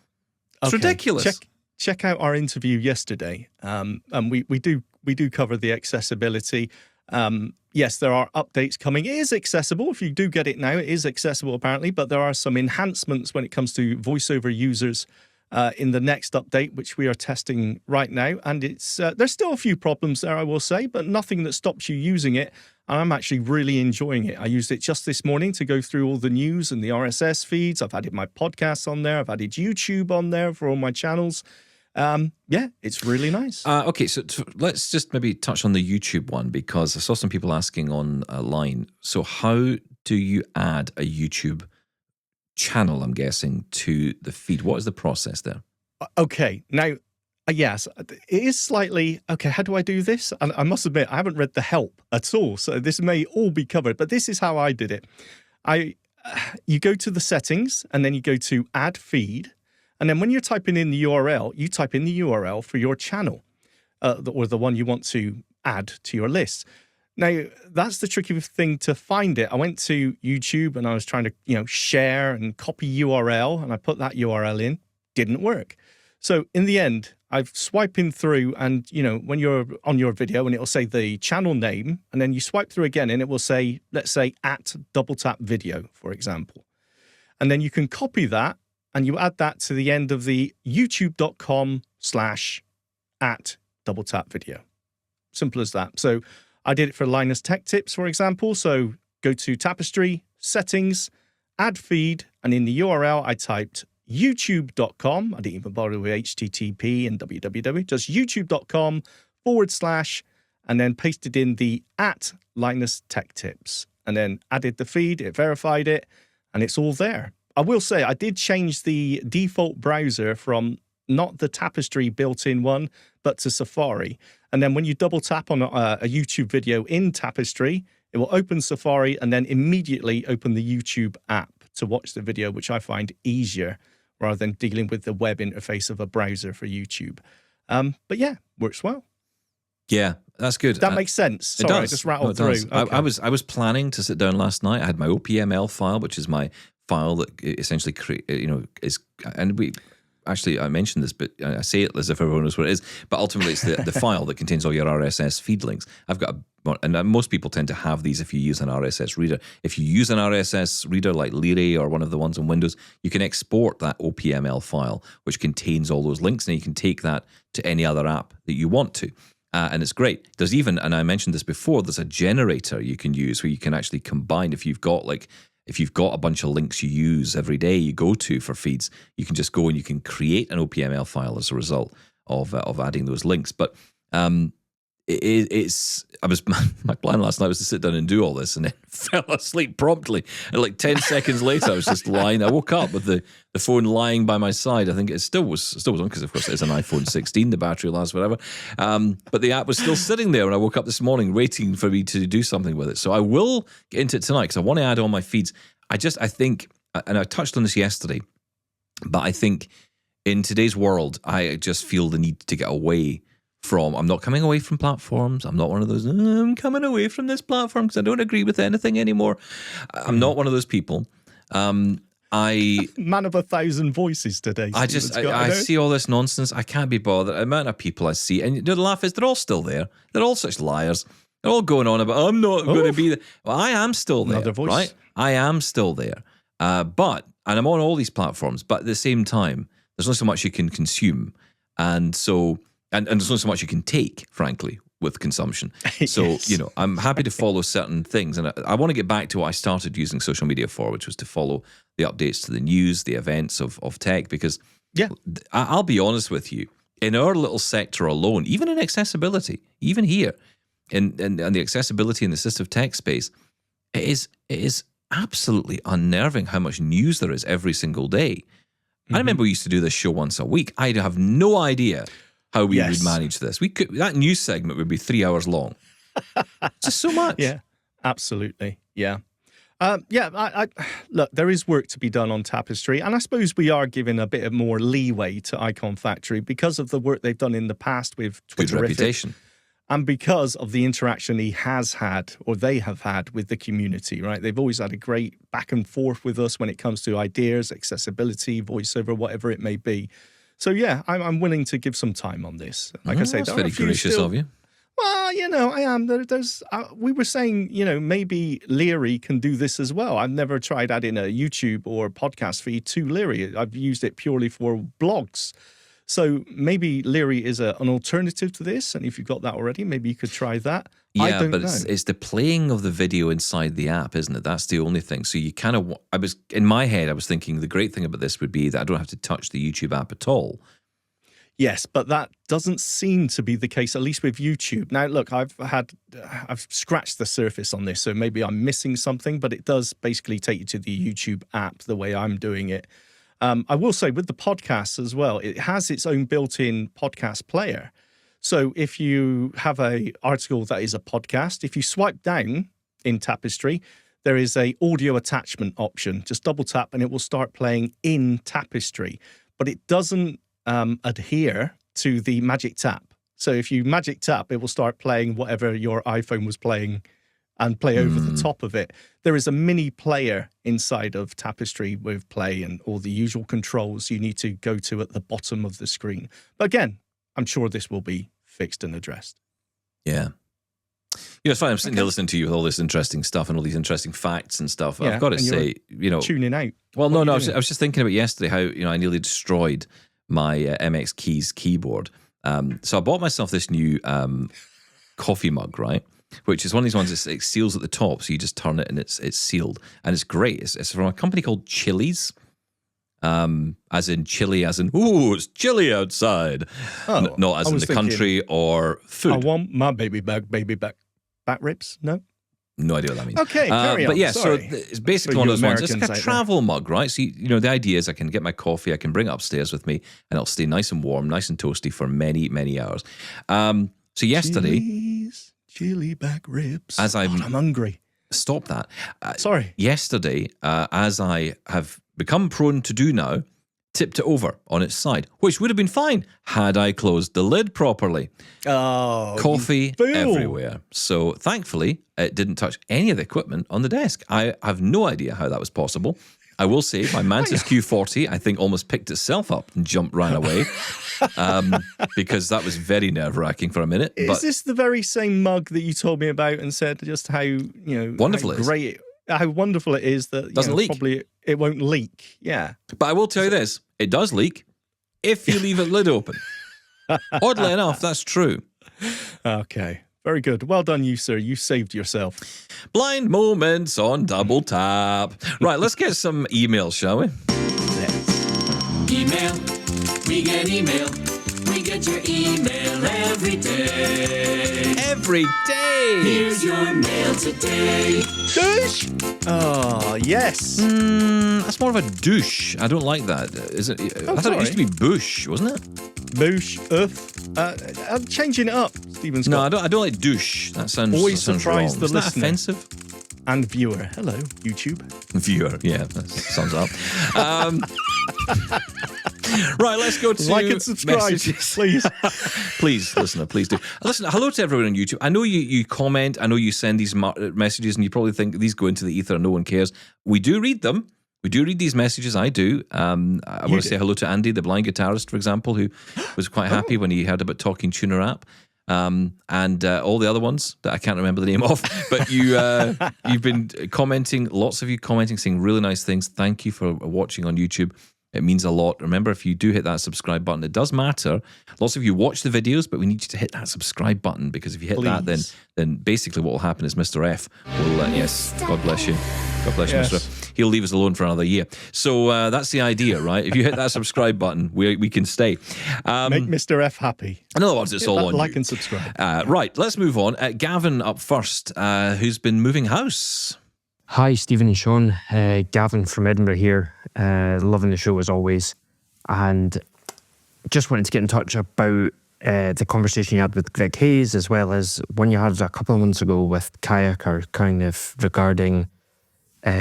It's ridiculous. Check out our interview yesterday. And we do cover the accessibility. Yes, there are updates coming. It is accessible. If you do get it now, it is accessible apparently, but there are some enhancements when it comes to voiceover users in the next update, which we are testing right now. And it's there's still a few problems there, I will say, but nothing that stops you using it. And I'm actually really enjoying it. I used it just this morning to go through all the news and the RSS feeds. I've added my podcasts on there. I've added YouTube on there for all my channels. Yeah, it's really nice. Okay, so let's just maybe touch on the YouTube one, because I saw some people asking online. So how do you add a YouTube channel, I'm guessing, to the feed? What is the process there? Okay, now, yes, it is slightly, okay, how do I do this? And I must admit, I haven't read the help at all, so this may all be covered, but this is how I did it. You go to the settings, and then you go to add feed, and then when you're typing in the URL, you type in the URL for your channel, or the one you want to add to your list. Now, that's the tricky thing to find it. I went to YouTube and I was trying to, share and copy URL, and I put that URL in. Didn't work. So in the end, I've swiping through, and, when you're on your video and it'll say the channel name, and then you swipe through again and it will say, let's say, at double tap video, for example. And then you can copy that and you add that to the end of the youtube.com/at double tap video. Simple as that. So I did it for Linus Tech Tips, for example. So go to Tapestry, settings, add feed, and in the URL, I typed youtube.com. I didn't even bother with HTTP and www, just youtube.com/ and then pasted in the at Linus Tech Tips, and then added the feed, it verified it, and it's all there. I will say I did change the default browser from not the Tapestry built-in one, but to Safari. And then when you double tap on a YouTube video in Tapestry, it will open Safari and then immediately open the YouTube app to watch the video, which I find easier rather than dealing with the web interface of a browser for YouTube. But yeah, works well. Yeah, that's good. That makes sense. Sorry, it does. I just rattled No, it through. does. Okay. I was planning to sit down last night. I had my OPML file, which is my file that essentially is, and I mentioned this, but I say it as if everyone knows what it is. But ultimately, it's the file that contains all your RSS feed links. I've got and most people tend to have these if you use an RSS reader. If you use an RSS reader like Lyre or one of the ones on Windows, you can export that OPML file, which contains all those links, and you can take that to any other app that you want to. And it's great. There's even, and I mentioned this before, there's a generator you can use where you can actually combine, if you've got a bunch of links you use every day, you go to for feeds, you can just go and you can create an OPML file as a result of adding those links. But my plan last night was to sit down and do all this, and then fell asleep promptly. And like 10 seconds later, I was just lying. I woke up with the phone lying by my side. I think it still was on, because of course it's an iPhone 16. The battery lasts whatever. But the app was still sitting there when I woke up this morning, waiting for me to do something with it. So I will get into it tonight because I want to add all my feeds. I think, and I touched on this yesterday, but I think in today's world, I just feel the need to get away from, I'm not coming away from platforms. I'm not one of those, I'm coming away from this platform because I don't agree with anything anymore. I'm not one of those people. Man of 1,000 voices today. I see all this nonsense. I can't be bothered. The amount of people I see, and the laugh is they're all still there. They're all such liars. They're all going on about, I'm not going to be there. Well, I am still there, Another voice. right? I am still there. And I'm on all these platforms, but at the same time, there's not so much you can consume. And so, and there's not so much you can take, frankly, with consumption. So, Yes. I'm happy to follow certain things. And I want to get back to what I started using social media for, which was to follow the updates to the news, the events of tech, because I'll be honest with you, in our little sector alone, even in accessibility, even here, in the accessibility and assistive tech space, it is absolutely unnerving how much news there is every single day. Mm-hmm. I remember we used to do this show once a week. I have no idea how we would manage this. That news segment would be 3 hours long. Just so much. Yeah, absolutely. Yeah. Look, there is work to be done on Tapestry, and I suppose we are giving a bit of more leeway to Icon Factory because of the work they've done in the past with Good Twitterific, reputation. and because of the interaction they have had with the community, right? They've always had a great back and forth with us when it comes to ideas, accessibility, voiceover, whatever it may be. So yeah, I'm willing to give some time on this. Like I say, that's there are very a few gracious still- of you. Well, I am. There's. We were saying, maybe Lyre can do this as well. I've never tried adding a YouTube or podcast feed to Lyre. I've used it purely for blogs. So maybe Lyre is an alternative to this. And if you've got that already, maybe you could try that. I Yeah, don't but know. it's the playing of the video inside the app, isn't it? That's the only thing. So you kind of, in my head, I was thinking the great thing about this would be that I don't have to touch the YouTube app at all. Yes, but that doesn't seem to be the case, at least with YouTube. Now, look, I've scratched the surface on this, so maybe I'm missing something, but it does basically take you to the YouTube app the way I'm doing it. I will say with the podcasts as well, it has its own built-in podcast player. So if you have an article that is a podcast, if you swipe down in Tapestry, there is a audio attachment option. Just double tap and it will start playing in Tapestry. But it doesn't adhere to the magic tap. So if you magic tap, it will start playing whatever your iPhone was playing and play over the top of it. There is a mini player inside of Tapestry with play and all the usual controls you need to go to at the bottom of the screen. But again, I'm sure this will be fixed and addressed. Yeah. It's fine. I'm sitting here listening to you with all this interesting stuff and all these interesting facts and stuff. Yeah, I've got to say, tuning out. Well, no. I was just thinking about yesterday how I nearly destroyed my MX Keys keyboard. So I bought myself this new coffee mug, right? Which is one of these ones that seals at the top, so you just turn it and it's sealed, and it's great. It's from a company called Chili's, as in chili, as in ooh, it's chilly outside, not as in the country or food. I want my baby back ribs. No idea what that means. Okay, carry on. But yeah, Sorry. so it's basically one of those ones. It's like a travel mug, right? So the idea is I can get my coffee, I can bring it upstairs with me, and it'll stay nice and warm, nice and toasty for many, many hours. So yesterday, chili back ribs. As I'm hungry. Stop that. Sorry. Yesterday, as I have become prone to do now, tipped it over on its side, which would have been fine had I closed the lid properly. Oh, coffee everywhere. So thankfully, it didn't touch any of the equipment on the desk. I have no idea how that was possible. I will say my Mantis Q40, I think, almost picked itself up and ran away because that was very nerve-wracking for a minute. Is this the very same mug that you told me about and said just how wonderful how wonderful it is that doesn't leak? Probably it won't leak. Yeah, but I will tell you this: it does leak if you leave it lid open. Oddly enough, that's true. Okay. Very good. Well done, you, sir. You saved yourself. Blind moments on Double Tap. Right, let's get some emails, shall we? Email. We get email. We get your email every day. Every day. Here's your mail today. Douche? Oh, yes. That's more of a douche. I don't like that. Is it? I thought it used to be bush, wasn't it? Bush, I'm changing it up, Stephen Scott. No, I don't like douche. That sounds always sounds surprise wrong. the Isn't that listener offensive? And viewer. Hello, YouTube. Viewer, yeah, that sums up. Right, let's go to like and subscribe, messages. please. Please, listener, please do. Listen, hello to everyone on YouTube. I know you comment. I know you send these messages, and you probably think these go into the ether and no one cares. We do read them. We do read these messages. I do. I want to say hello to Andy, the blind guitarist, for example, who was quite happy when he heard about Talking Tuner app. And all the other ones that I can't remember the name of. But you've been commenting, lots of you commenting, saying really nice things. Thank you for watching on YouTube. It means a lot. Remember, if you do hit that subscribe button, it does matter. Lots of you watch the videos, but we need you to hit that subscribe button, because if you hit that, then basically what will happen is Mr. F will, yes, God bless you. God bless you, Mr. F. He'll leave us alone for another year. So that's the idea, right? If you hit that subscribe button, we can stay. Make Mr. F happy. In other words, it's all on like you. And subscribe. Right, let's move on. Gavin up first, who's been moving house. Hi, Stephen and Shaun. Gavin from Edinburgh here. Loving the show as always. And just wanted to get in touch about the conversation you had with Greg Hayes, as well as one you had a couple of months ago with Kayaker, kind of regarding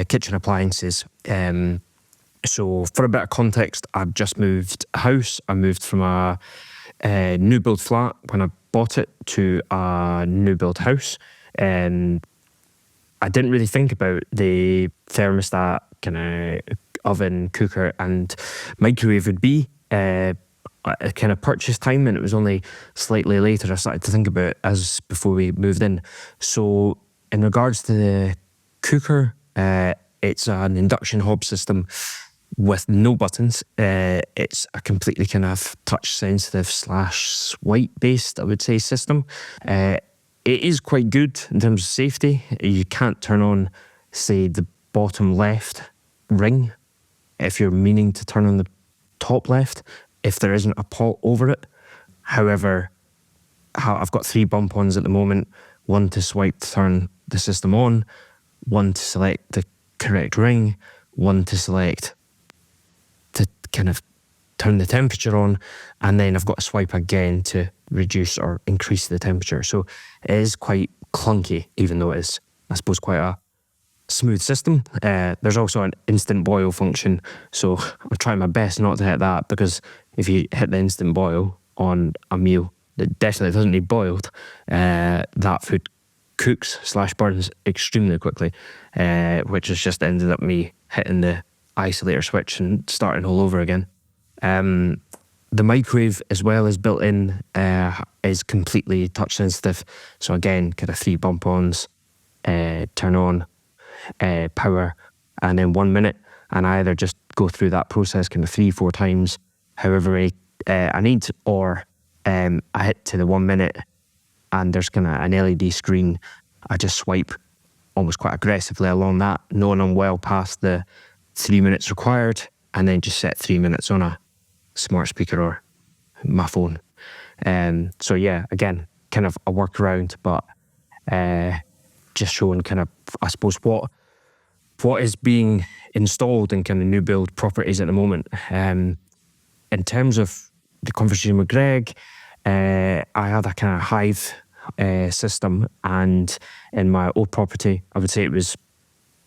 kitchen appliances. So for a bit of context, I've just moved house. I moved from a new build flat when I bought it to a new build house. And I didn't really think about the thermostat, kind of oven, cooker and microwave would be a kind of purchase time, and it was only slightly later I started to think about it as before we moved in. So in regards to the cooker, it's an induction hob system with no buttons. It's a completely kind of touch sensitive / swipe based, I would say, system. It is quite good in terms of safety. You can't turn on, say, the bottom left ring if you're meaning to turn on the top left. if there isn't a pot over it. However, I've got 3 bump-ons at the moment, one to swipe to turn the system on, one to select the correct ring, one to select to kind of turn the temperature on, and then I've got to swipe again to reduce or increase the temperature. So it is quite clunky, even though it is, I suppose, quite a smooth system. There's also an instant boil function, so I'm trying my best not to hit that, because if you hit the instant boil on a meal that definitely doesn't need boiled, that food cooks/burns extremely quickly, which has just ended up me hitting the isolator switch and starting all over again. The microwave as well is built in, is completely touch sensitive. So again, kind of 3 bump-ons, turn on, power, and then 1 minute. And I either just go through that process kind of 3-4 times, however I need, or I hit to the 1 minute and there's kind of an LED screen. I just swipe almost quite aggressively along that, knowing I'm well past the 3 minutes required, and then just set 3 minutes on a smart speaker or my phone. So yeah, again, kind of a workaround, but just showing kind of, I suppose, what is being installed in kind of new build properties at the moment. In terms of the conversation with Greg, I had a kind of Hive system, and in my old property, I would say it was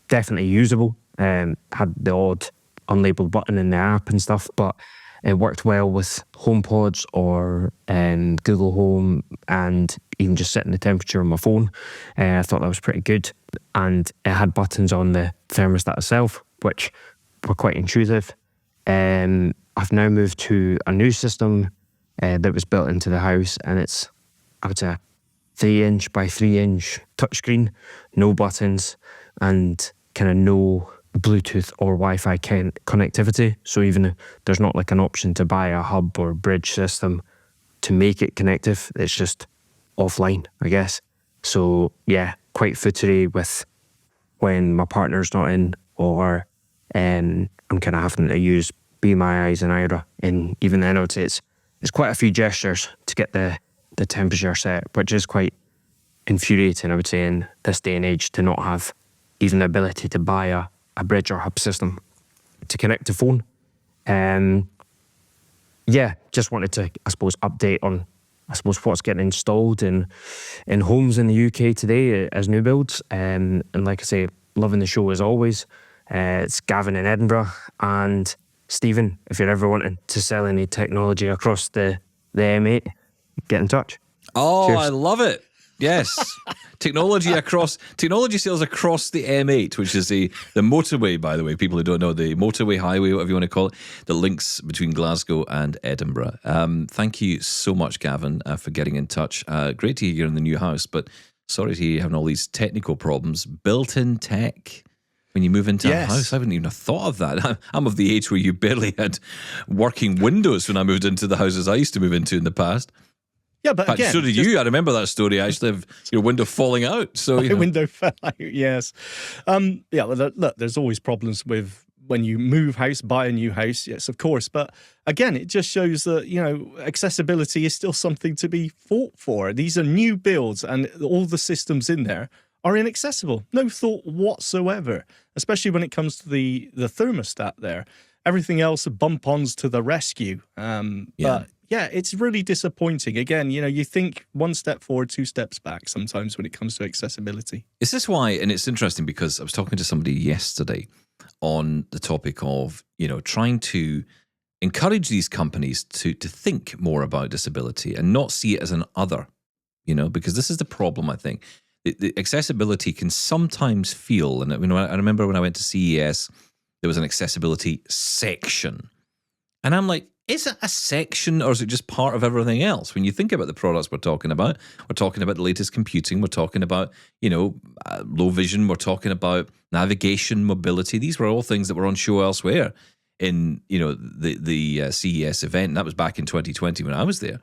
definitely usable. Had the odd unlabeled button in the app and stuff, but it worked well with HomePods or Google Home, and even just setting the temperature on my phone. I thought that was pretty good. And it had buttons on the thermostat itself, which were quite intuitive. I've now moved to a new system that was built into the house, and it's, I would say, a 3-inch by 3-inch touchscreen, no buttons, and kind of no Bluetooth or Wi-Fi connectivity. So even there's not like an option to buy a hub or bridge system to make it connective. It's just offline, I guess. So yeah, quite footery with when my partner's not in, or I'm kind of having to use Be My Eyes and Ira. And even then I would say it's quite a few gestures to get the temperature set, which is quite infuriating, I would say, in this day and age, to not have even the ability to buy a bridge or hub system to connect to phone. Yeah, just wanted to, I suppose, update on, I suppose, what's getting installed in homes in the UK today as new builds. And like I say, loving the show as always. It's Gavin in Edinburgh, and Stephen, if you're ever wanting to sell any technology across the M8, get in touch. Oh, Cheers. I love it. Yes. Technology sales across the M8, which is the motorway, by the way, people who don't know, the motorway, highway, whatever you want to call it, that links between Glasgow and Edinburgh. Thank you so much, Gavin, for getting in touch. Great to hear you're in the new house, but sorry to hear you're having all these technical problems. Built-in tech when you move into a house. I wouldn't even have thought of that. I'm of the age where you barely had working windows when I moved into the houses I used to move into in the past. Yeah, but again, so did you. I remember that story. I actually have your window falling out. So my window fell out. Yes. Yeah. Well, look, there's always problems with when you move house, buy a new house. Yes, of course. But again, it just shows that, accessibility is still something to be fought for. These are new builds, and all the systems in there are inaccessible. No thought whatsoever, especially when it comes to the thermostat there. Everything else, bump-ons to the rescue. But yeah, it's really disappointing. Again, you think one step forward, 2 steps back sometimes when it comes to accessibility. Is this why? And it's interesting because I was talking to somebody yesterday on the topic of, trying to encourage these companies to think more about disability and not see it as an other, because this is the problem, I think. The accessibility can sometimes feel, and I remember when I went to CES, there was an accessibility section. And I'm like, is it a section or is it just part of everything else? When you think about the products we're talking about the latest computing, we're talking about, low vision, we're talking about navigation, mobility. These were all things that were on show elsewhere in, the CES event. And that was back in 2020 when I was there.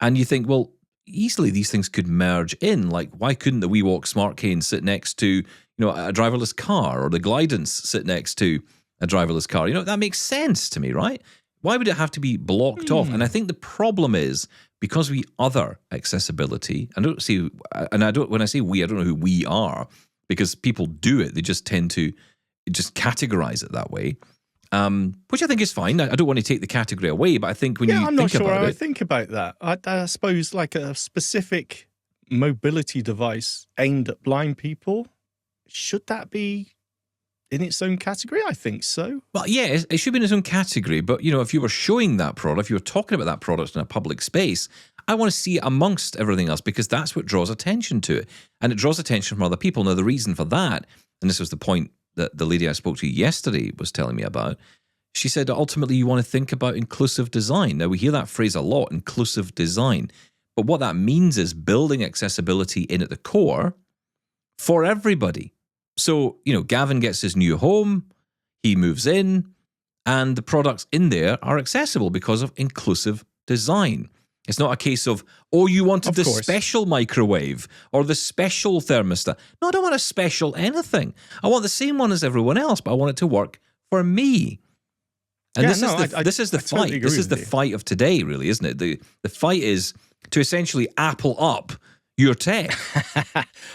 And you think, well, easily these things could merge in. Like, why couldn't the WeWalk Smart Cane sit next to, a driverless car, or the Glidance sit next to a driverless car? That makes sense to me, right? Why would it have to be blocked off? And I think the problem is because we other accessibility. When I say we, I don't know who we are, because people do it. They just tend to just categorize it that way, which I think is fine. I don't want to take the category away, but I think when you I'm not think sure about how I it, think about that. I suppose like a specific mobility device aimed at blind people, should that be in its own category? I think so. well, yeah, it should be in its own category. But if you were showing that product, if you were talking about that product in a public space, I want to see it amongst everything else because that's what draws attention to it, and it draws attention from other people. Now, the reason for that, and this was the point that the lady I spoke to yesterday was telling me about. She said ultimately you want to think about inclusive design. Now, we hear that phrase a lot, inclusive design. But what that means is building accessibility in at the core for everybody. So, Gavin gets his new home, he moves in, and the products in there are accessible because of inclusive design. It's not a case of, you wanted the special microwave or the special thermostat. No, I don't want a special anything. I want the same one as everyone else, but I want it to work for me. And this is the fight. Totally This is the fight of today, really, isn't it? The fight is to essentially apple up your tech.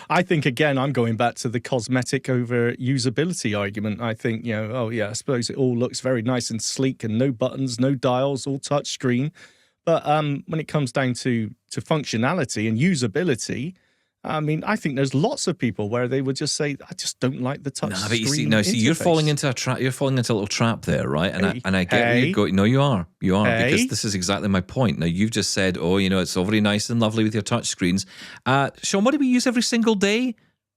I think, again, I'm going back to the cosmetic over usability argument. I think, I suppose it all looks very nice and sleek and no buttons, no dials, all touch screen. But when it comes down to functionality and usability, I mean, I think there's lots of people where they would just say, "I just don't like the touch screen." See, you're falling into a trap. You're falling into a little trap there, right? And I get where you're going. No, you are, because this is exactly my point. Now, you've just said, it's all very nice and lovely with your touch screens. Shaun, what do we use every single day?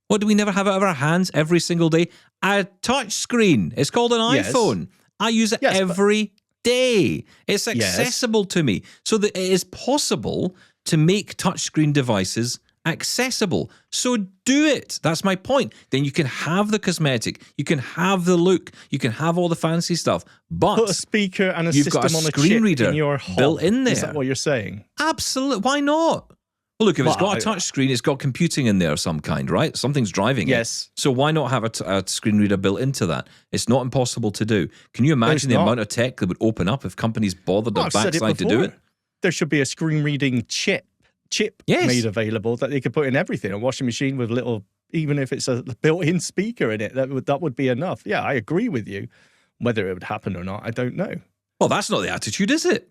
What do we never have out of our hands every single day? A touch screen. It's called an iPhone. I use it every day. It's accessible to me, so that it is possible to make touchscreen devices accessible. So do it. That's my point. Then you can have the cosmetic, you can have the look, you can have all the fancy stuff, but put a speaker and a you've system got a on a screen chip reader in your home. built in there. Is that what you're saying? Absolutely. Why not? Well, look, if it's got a touch screen, it's got computing in there of some kind, right? Something's driving it. So why not have a screen reader built into that? It's not impossible to do. Can you imagine the amount of tech that would open up if companies bothered their backside to do it? There should be a screen reading chip made available that they could put in everything. A washing machine with even if it's a built-in speaker in it, that would be enough. Yeah, I agree with you. Whether it would happen or not, I don't know. Well, that's not the attitude, is it?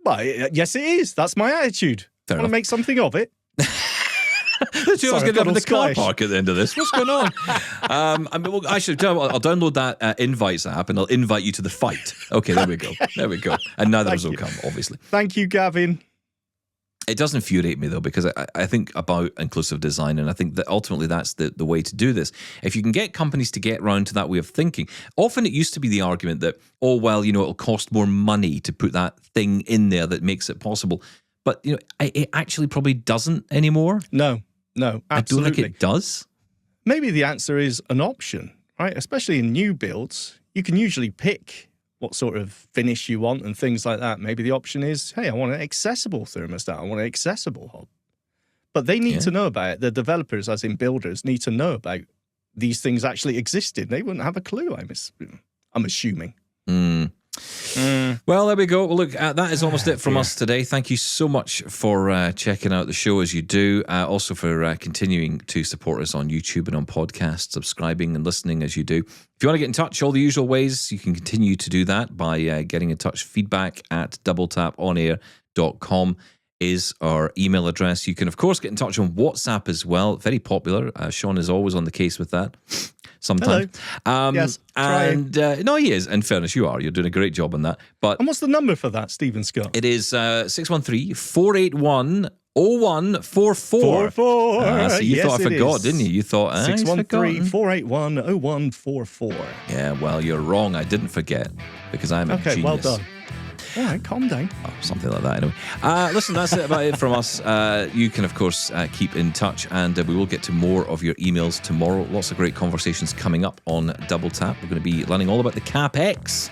Well, yes, it is. That's my attitude. I want to make something of it. The two of us get out of the car park at the end of this. What's going on? I'll download that invites app and I'll invite you to the fight. Okay, there we go. And neither of us will come, obviously. Thank you, Gavin. It does infuriate me, though, because I think about inclusive design, and I think that ultimately that's the way to do this. If you can get companies to get round to that way of thinking, often it used to be the argument that, it'll cost more money to put that thing in there that makes it possible. But, it actually probably doesn't anymore. No, absolutely. I don't think it does. Maybe the answer is an option, right? Especially in new builds, you can usually pick what sort of finish you want and things like that. Maybe the option is, hey, I want an accessible thermostat. I want an accessible hob. But they need to know about it. The developers, as in builders, need to know about these things actually existing. They wouldn't have a clue, I'm assuming. Well, there we go. Well, look, that is almost it from us today. Thank you so much for checking out the show as you do. Also for continuing to support us on YouTube and on podcasts, subscribing and listening as you do. If you want to get in touch, all the usual ways, you can continue to do that by getting in touch. Feedback at doubletaponair.com is our email address. You can, of course, get in touch on WhatsApp as well. Very popular. Shaun is always on the case with that. Sometimes. Yes, and no, he is. In fairness, you are. You're doing a great job on that. But and what's the number for that, Stephen Scott? It is 613-481-0144. So you thought I forgot, didn't you? You thought 613-481-0144. Yeah, well, you're wrong. I didn't forget because I'm a genius. Okay, well done. All right, calm down. Oh, something like that, anyway. Listen, that's about it from us. You can, of course, keep in touch, and we will get to more of your emails tomorrow. Lots of great conversations coming up on Double Tap. We're going to be learning all about the Cap X,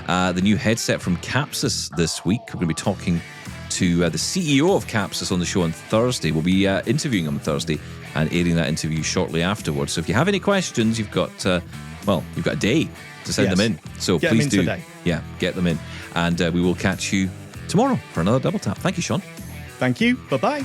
the new headset from Capsys this week. We're going to be talking to the CEO of Capsus on the show on Thursday. We'll be interviewing him on Thursday and airing that interview shortly afterwards. So if you have any questions, you've got you've got a day to send them in. So Get please them in do. today. Yeah, get them in. And we will catch you tomorrow for another Double Tap. Thank you, Shaun. Thank you. Bye-bye.